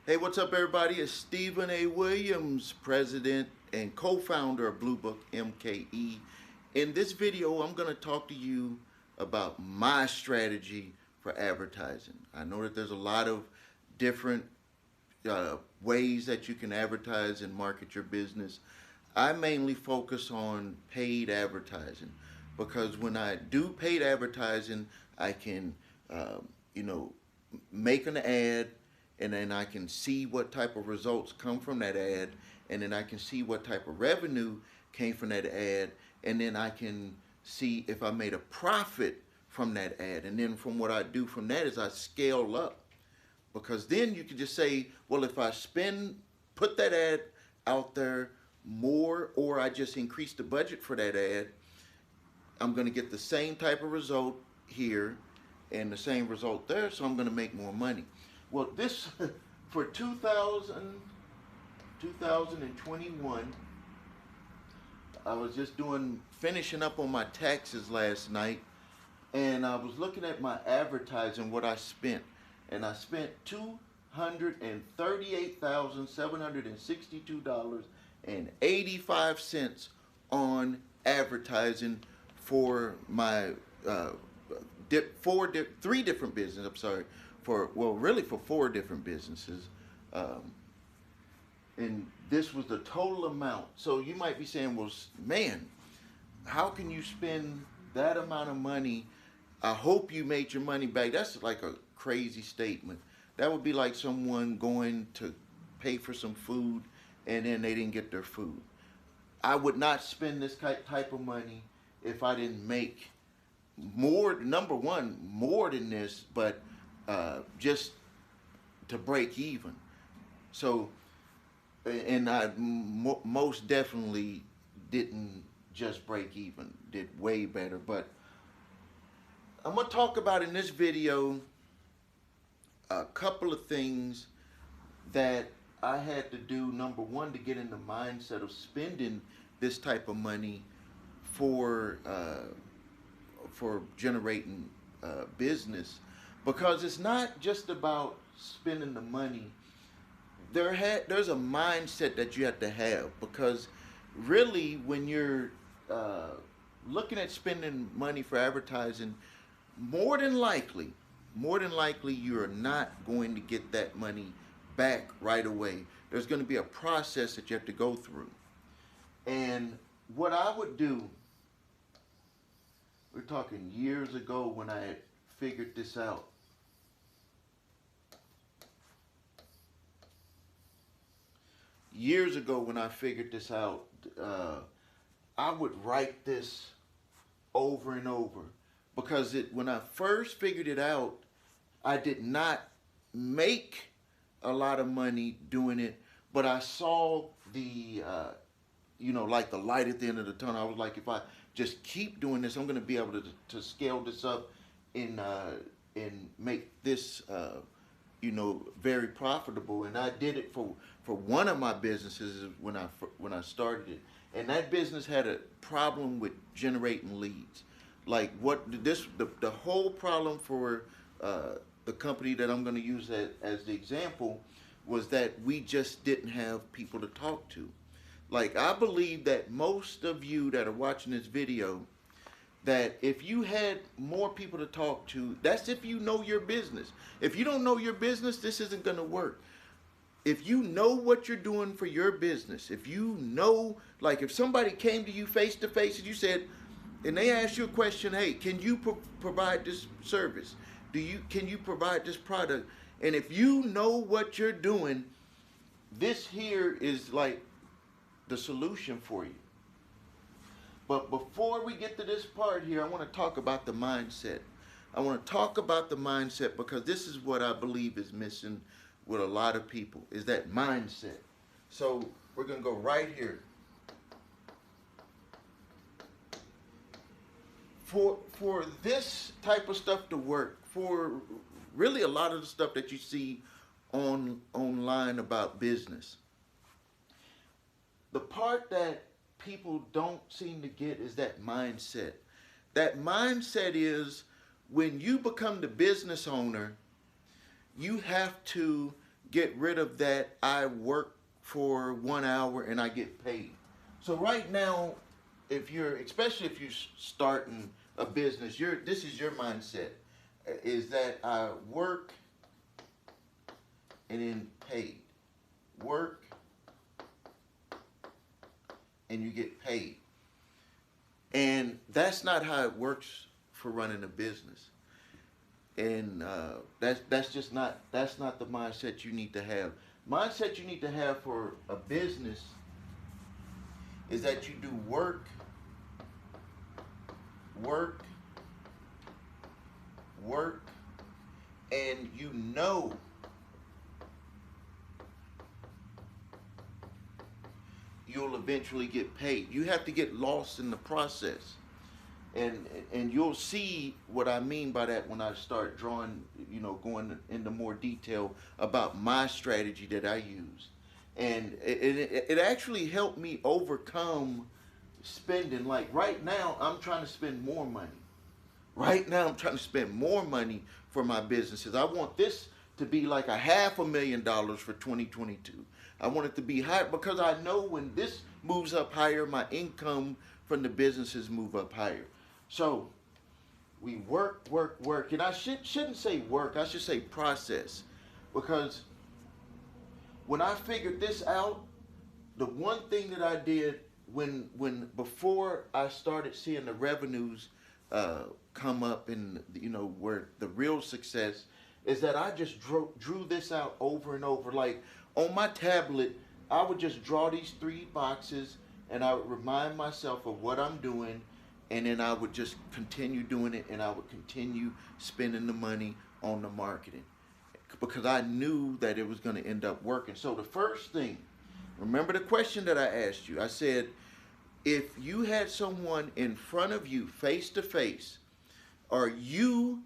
Hey, what's up, everybody? It's Stephen A. Williams, president and co founder of Blue Book MKE. In this video, I'm going to talk to you about my strategy for advertising. I know that there's a lot of different ways that you can advertise and market your business. I mainly focus on paid advertising because when I do paid advertising, I can, you know, make an ad and then I can see what type of results come from that ad, and then I can see what type of revenue came from that ad, and then I can see if I made a profit from that ad. And then from what I do from that is I scale up, because then you can just say, well, if I put that ad out there more, or I just increase the budget for that ad, I'm going to get the same type of result here and the same result there, so I'm going to make more money. Well, this for 2021, I was just finishing up on my taxes last night, and I was looking at my advertising, what I spent, and I spent $238,762.85 on advertising for my three different businesses. I'm sorry, really for four different businesses. And this was the total amount. So you might be saying, well, man, how can you spend that amount of money? I hope you made your money back. That's like a crazy statement. That would be like someone going to pay for some food and then they didn't get their food. I would not spend this type of money if I didn't make more, number one, more than this, but just to break even. So, and I most definitely didn't just break even, did way better. But I'm going to talk about in this video a couple of things that I had to do, number one, to get in the mindset of spending this type of money for generating business, because it's not just about spending the money. There's a mindset that you have to have, because really when you're looking at spending money for advertising, more than likely you're not going to get that money back right away. There's going to be a process that you have to go through. And what I would do, we're talking years ago when I had figured this out. Years ago when I figured this out, I would write this over and over, because when I first figured it out, I did not make a lot of money doing it, but I saw the like the light at the end of the tunnel. I was like, if I just keep doing this, I'm going to be able to scale this up and make this very profitable. And I did it for one of my businesses when I started it, and that business had a problem with generating leads. Like the whole problem for the company that I'm going to use as the example was that we just didn't have people to talk to. Like, I believe that most of you that are watching this video, that if you had more people to talk to, that's if you know your business. If you don't know your business, this isn't going to work. If you know what you're doing for your business, if you know, like if somebody came to you face to face and you said, and they asked you a question, hey, can you provide this service? Can you provide this product? And if you know what you're doing, this here is like the solution for you. But before we get to this part here, I want to talk about the mindset. I want to talk about the mindset, because this is what I believe is missing with a lot of people, is that mindset. So we're going to go right here. For this type of stuff to work, for really a lot of the stuff that you see online about business, the part that people don't seem to get is that mindset. That mindset is, when you become the business owner, you have to get rid of that I work for 1 hour and I get paid. So right now, if you're, especially if you're starting a business, this is your mindset, is that I work and then paid. Work and you get paid. And that's not how it works for running a business. And that's not the mindset you need to have. Mindset you need to have for a business is that you do work, work, work, and you know you'll eventually get paid. You have to get lost in the process. And you'll see what I mean by that when I start drawing, going into more detail about my strategy that I use. And it actually helped me overcome spending. Like right now, I'm trying to spend more money. Right now, I'm trying to spend more money for my businesses. I want this to be like $500,000 for 2022. I want it to be higher because I know when this moves up higher, my income from the businesses move up higher. So we work, work, work. And I shouldn't say work, I should say process. Because when I figured this out, the one thing that I did when before I started seeing the revenues come up and where the real success is that I just drew this out over and over. Like on my tablet, I would just draw these 3 boxes and I would remind myself of what I'm doing, and then I would just continue doing it, and I would continue spending the money on the marketing because I knew that it was going to end up working. So the first thing, remember the question that I asked you. I said, if you had someone in front of you face to face, do you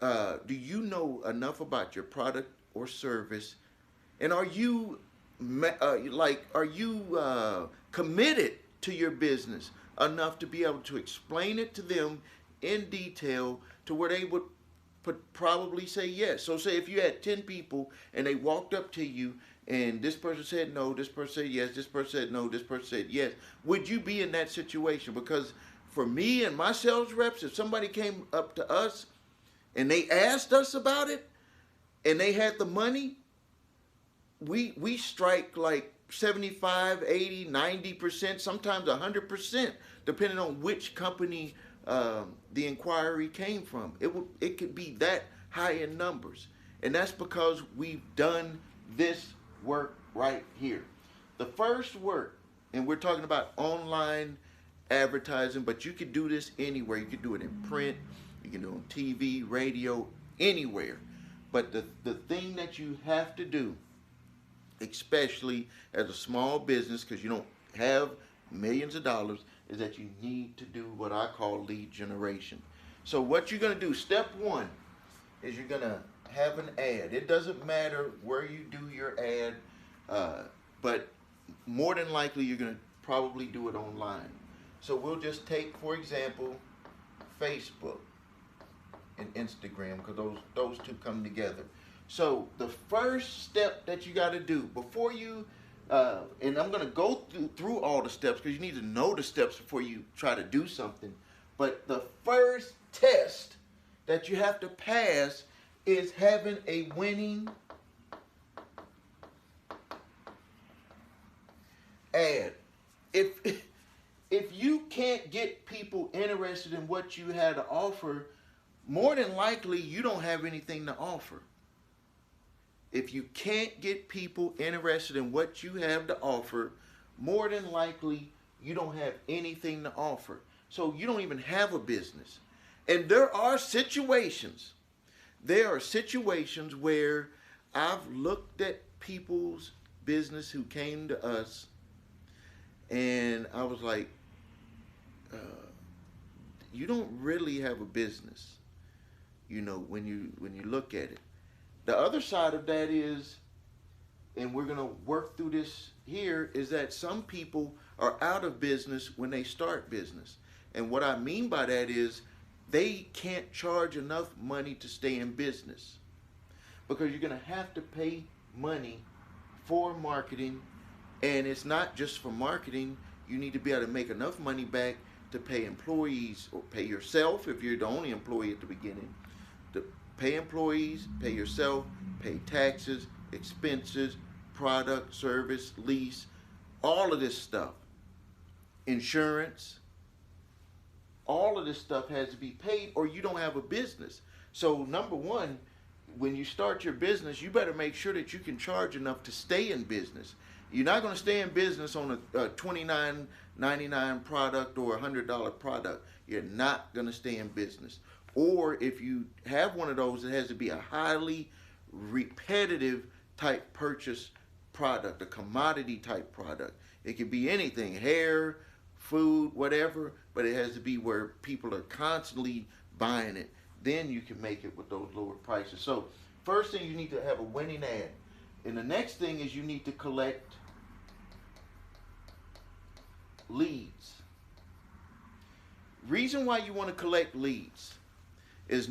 know enough about your product or service, and are you committed to your business enough to be able to explain it to them in detail to where they would probably say yes? So say if you had 10 people and they walked up to you and this person said no, this person said yes, this person said no, this person said yes, would you be in that situation? Because for me and my sales reps, if somebody came up to us and they asked us about it and they had the money, we strike like 75, 80, 90%, sometimes 100%, depending on which company the inquiry came from. It could be that high in numbers. And that's because we've done this work right here. The first work, and we're talking about online advertising, but you could do this anywhere. You could do it in print, you can do it on TV, radio, anywhere. But the thing that you have to do, especially as a small business, because you don't have millions of dollars, is that you need to do what I call lead generation. So what you're going to do, step 1, is you're going to have an ad. It doesn't matter where you do your ad, but more than likely you're going to probably do it online. So we'll just take, for example, Facebook and Instagram, because those two come together. So the first step that you got to do before you, and I'm going to go through all the steps because you need to know the steps before you try to do something. But the first test that you have to pass is having a winning ad. If you can't get people interested in what you had to offer, more than likely you don't have anything to offer. If you can't get people interested in what you have to offer, more than likely you don't have anything to offer. So you don't even have a business. And there are situations where I've looked at people's business who came to us, and I was like, you don't really have a business, when you look at it. The other side of that is, and we're going to work through this here, is that some people are out of business when they start business. And what I mean by that is they can't charge enough money to stay in business, because you're going to have to pay money for marketing, and it's not just for marketing. You need to be able to make enough money back to pay employees or pay yourself if you're the only employee at the beginning. To pay employees, pay yourself, pay taxes, expenses, product, service, lease, all of this stuff, insurance, all of this stuff has to be paid or you don't have a business. So number one, when you start your business, you better make sure that you can charge enough to stay in business. You're not going to stay in business on a $29.99 product or a $100 product. You're not going to stay in business. Or if you have one of those, it has to be a highly repetitive type purchase product, a commodity type product. It could be anything, hair, food, whatever, but it has to be where people are constantly buying it. Then you can make it with those lower prices. So first thing, you need to have a winning ad. And the next thing is you need to collect leads. Reason why you want to collect leads is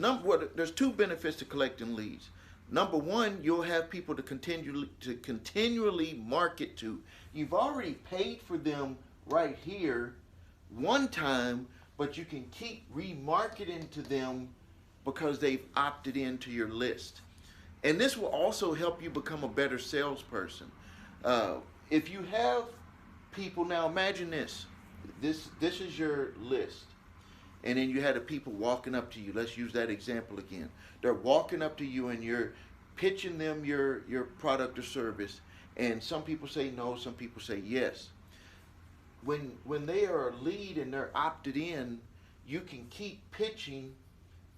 there's two benefits to collecting leads. Number one, you'll have people to continually market to. You've already paid for them right here one time, but you can keep remarketing to them because they've opted into your list. And this will also help you become a better salesperson. If you have people, now imagine this is your list. And then you had the people walking up to you. Let's use that example again. They're walking up to you and you're pitching them your product or service. And some people say no, some people say yes. When they are a lead and they're opted in, you can keep pitching,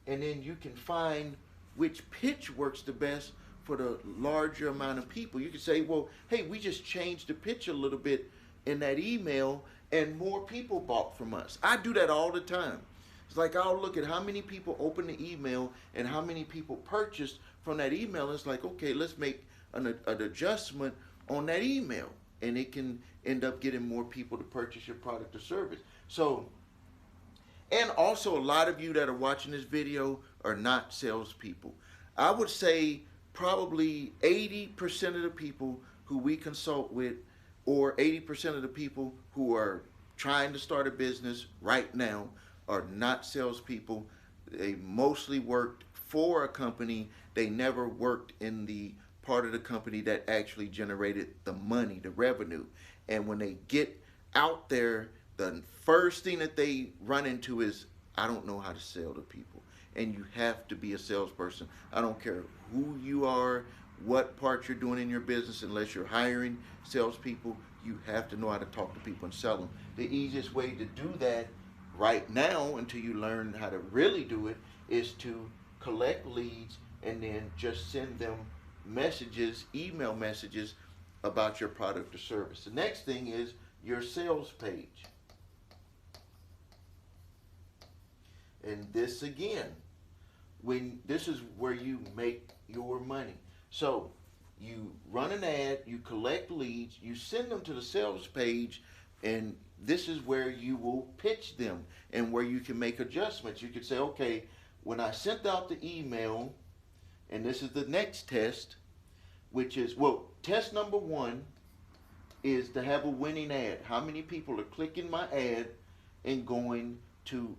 and then you can find which pitch works the best for the larger amount of people. You can say, well, hey, we just changed the pitch a little bit in that email and more people bought from us. I do that all the time. It's like I'll look at how many people opened the email and how many people purchased from that email. It's like, okay, let's make an adjustment on that email, and it can end up getting more people to purchase your product or service. So, and also a lot of you that are watching this video are not salespeople. I would say probably 80% of the people who we consult with, or 80% of the people who are trying to start a business right now, are not salespeople. They mostly worked for a company. They never worked in the part of the company that actually generated the money, the revenue. And when they get out there, the first thing that they run into is, I don't know how to sell to people. And you have to be a salesperson. I don't care who you are, what part you're doing in your business, unless you're hiring salespeople, you have to know how to talk to people and sell them. The easiest way to do that right now, until you learn how to really do it, is to collect leads and then just send them messages, email messages about your product or service. The next thing is your sales page. And this again, this is where you make your money. So you run an ad, you collect leads, you send them to the sales page, and this is where you will pitch them and where you can make adjustments. You could say, okay, when I sent out the email, and this is the next test, which is, well, test number one is to have a winning ad. How many people are clicking my ad and going to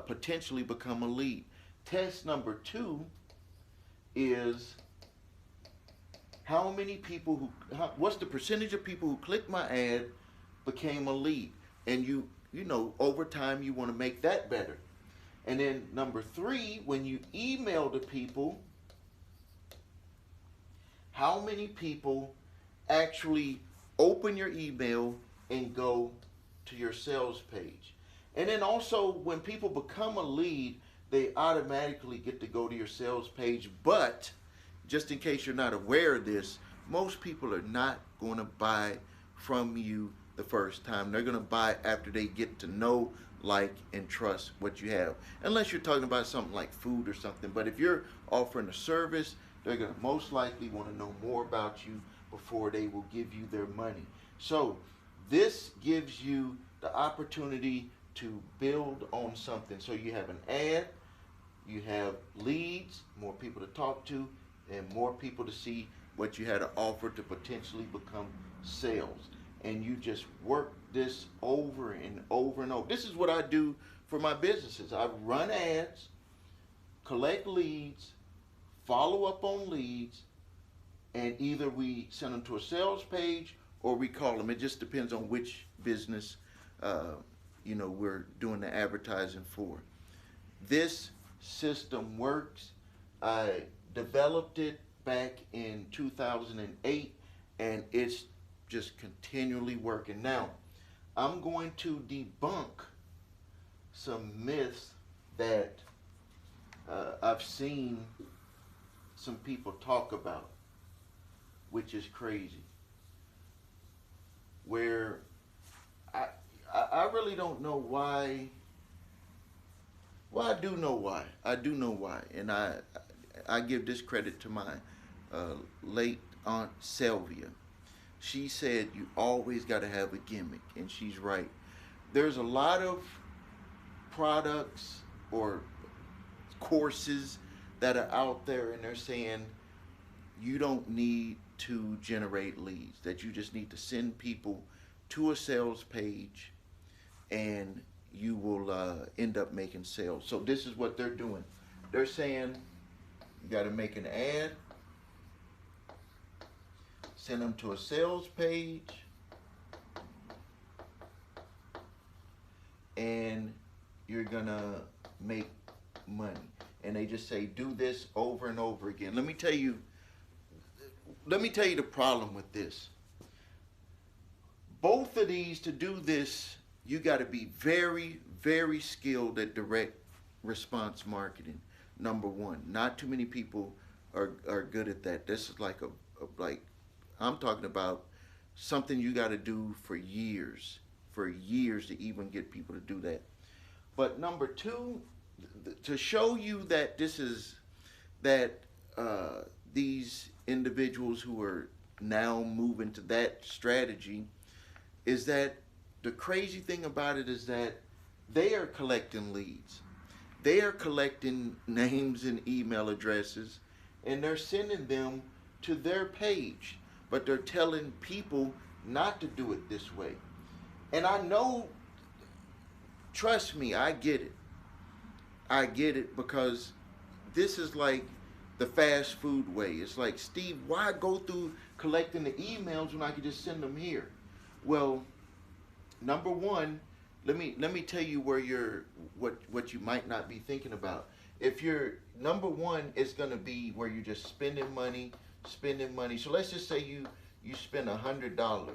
potentially become a lead? Test number two is how many people what's the percentage of people who clicked my ad became a lead? And you know, over time you want to make that better. And then number three, when you email the people, how many people actually open your email and go to your sales page? And then also, when people become a lead, they automatically get to go to your sales page. But just in case you're not aware of this, most people are not going to buy from you the first time. They're going to buy after they get to know, like, and trust what you have. Unless you're talking about something like food or something. But if you're offering a service, they're going to most likely want to know more about you before they will give you their money. So this gives you the opportunity to build on something. So you have an ad, you have leads, more people to talk to, and more people to see what you had to offer to potentially become sales. And you just work this over and over and over. This is what I do for my businesses. I run ads, collect leads, follow up on leads, and either we send them to a sales page or we call them. It just depends on which business we're doing the advertising for. This system works. I developed it back in 2008, and it's just continually working. Now, I'm going to debunk some myths that I've seen some people talk about, which is crazy. Where I really don't know why. Well, I do know why. I do know why, and I give this credit to my late aunt Sylvia. She said you always got to have a gimmick, and she's right. There's a lot of products or courses that are out there, and they're saying you don't need to generate leads, that you just need to send people to a sales page and you will end up making sales. So this is what they're doing. They're saying you got to make an ad, send them to a sales page, and you're gonna make money. And they just say do this over and over again. Let me tell you the problem with this. Both of these, to do this, you got to be very, very skilled at direct response marketing. Number one, not too many people are good at that. This is like I'm talking about something you got to do for years to even get people to do that. But number two, to show you that these individuals who are now moving to that strategy, is that the crazy thing about it is that they are collecting leads. They are collecting names and email addresses, and they're sending them to their page. But they're telling people not to do it this way. And I know, trust me, I get it. I get it, because this is like the fast food way. It's like, Steve, why go through collecting the emails when I could just send them here? Well, number one, let me tell you where what you might not be thinking about. If you're number one, it's gonna be where you're just spending money. So let's just say you spend $100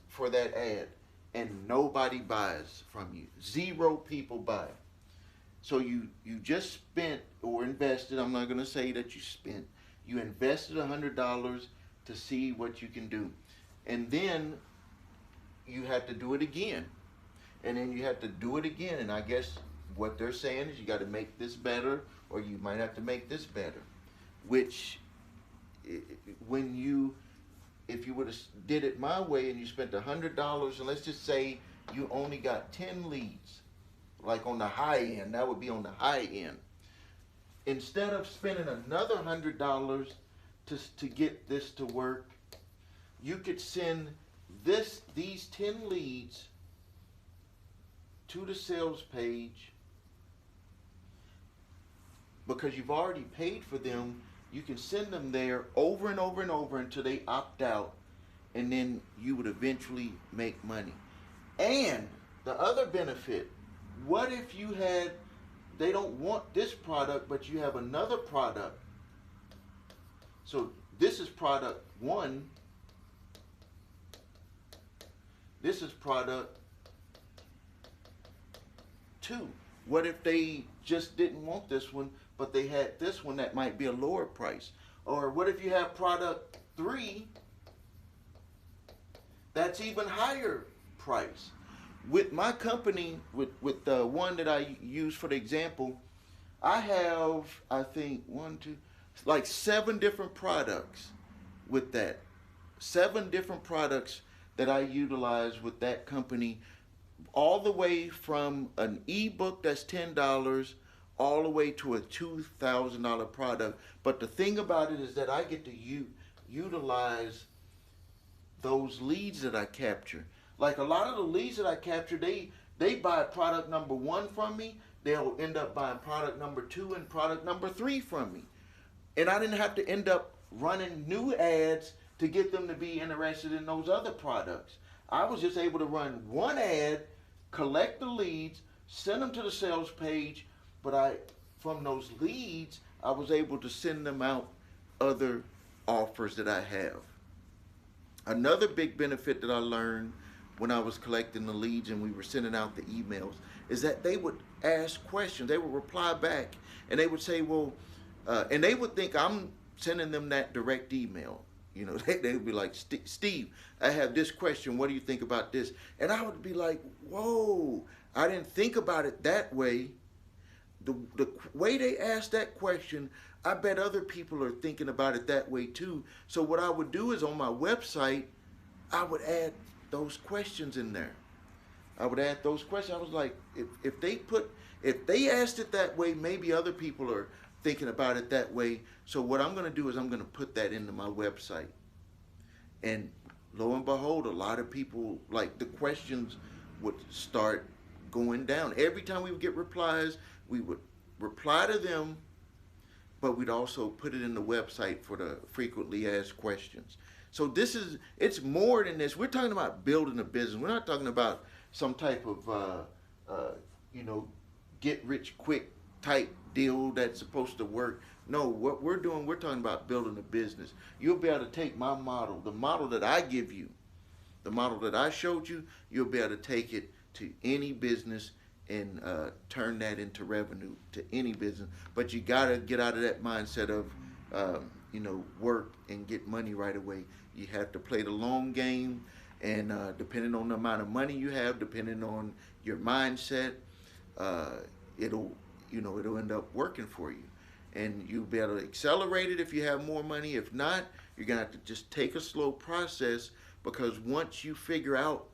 for that ad, and nobody buys from you. 0 people buy. So you just spent or invested. I'm not gonna say that you spent. You invested $100 to see what you can do, and then you have to do it again, and then you have to do it again. And I guess what they're saying is you got to make this better, or you might have to make this better. Which, if you would have did it my way and you spent $100, and let's just say you only got 10 leads, like on the high end, that would be on the high end. Instead of spending another $100 to get this to work, you could send these 10 leads to the sales page. Because you've already paid for them, you can send them there over and over and over until they opt out, and then you would eventually make money. And the other benefit, what if they don't want this product, but you have another product? So this is product 1. This is product 2. What if they just didn't want this one, but they had this one that might be a lower price? Or what if you have product 3 that's even higher price? With my company, with the one that I use for the example, I have, I think, 7 different products with that. 7 different products that I utilize with that company, all the way from an ebook that's $10, all the way to a $2,000 product. But the thing about it is that I get to utilize those leads that I capture. Like a lot of the leads that I capture, they buy product number one from me. They'll end up buying product number two and product number three from me. And I didn't have to end up running new ads to get them to be interested in those other products. I was just able to run one ad, collect the leads, send them to the sales page, but from those leads, I was able to send them out other offers that I have. Another big benefit that I learned when I was collecting the leads and we were sending out the emails is that they would ask questions. They would reply back and they would say, well, and they would think I'm sending them that direct email. You know, they would be like, Steve, I have this question. What do you think about this? And I would be like, whoa, I didn't think about it that way. The way they asked that question, I bet other people are thinking about it that way too. So what I would do is on my website, I would add those questions in there. I would add those questions. I was like, if they asked it that way, maybe other people are thinking about it that way. So what I'm going to do is I'm going to put that into my website. And lo and behold, a lot of people, like the questions would start going down. Every time we would get replies, we would reply to them, but we'd also put it in the website for the frequently asked questions. So it's more than this. We're talking about building a business. We're not talking about some type of, get rich quick type deal that's supposed to work. No, what we're doing, we're talking about building a business. You'll be able to take my model, the model that I give you, the model that I showed you, you'll be able to take it to any business and turn that into revenue to any business. But you got to get out of that mindset of, work and get money right away. You have to play the long game, and depending on the amount of money you have, depending on your mindset, it'll end up working for you. And you'll be able to accelerate it if you have more money. If not, you're going to have to just take a slow process, because once you figure out,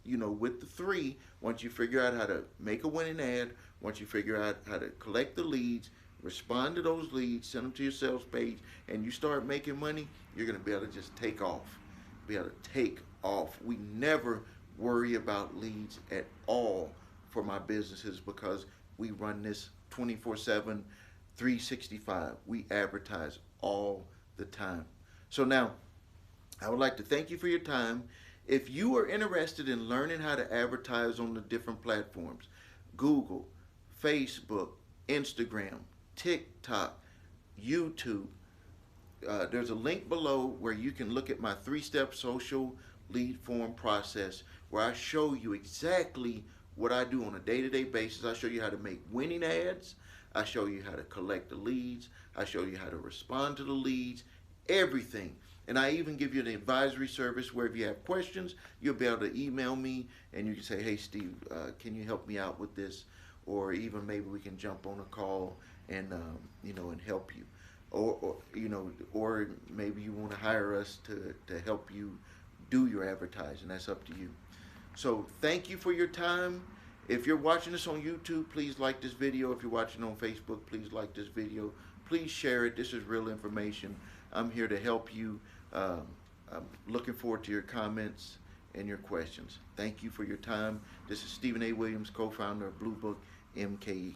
with the three, once you figure out how to make a winning ad, once you figure out how to collect the leads, respond to those leads, send them to your sales page, and you start making money, you're going to be able to just take off. Be able to take off. We never worry about leads at all for my businesses, because we run this 24/7, 365. We advertise all the time. So now, I would like to thank you for your time. If you are interested in learning how to advertise on the different platforms, Google, Facebook, Instagram, TikTok, YouTube, there's a link below where you can look at my 3-step social lead form process, where I show you exactly what I do on a day-to-day basis. I show you how to make winning ads. I show you how to collect the leads. I show you how to respond to the leads, everything. And I even give you an advisory service where if you have questions, you'll be able to email me and you can say, hey, Steve, can you help me out with this? Or even maybe we can jump on a call and, and help you. Or maybe you want to hire us to help you do your advertising. That's up to you. So thank you for your time. If you're watching this on YouTube, please like this video. If you're watching on Facebook, please like this video. Please share it. This is real information. I'm here to help you. I'm looking forward to your comments and your questions. Thank you for your time. This is Stephen A. Williams, co-founder of Blue Book MKE.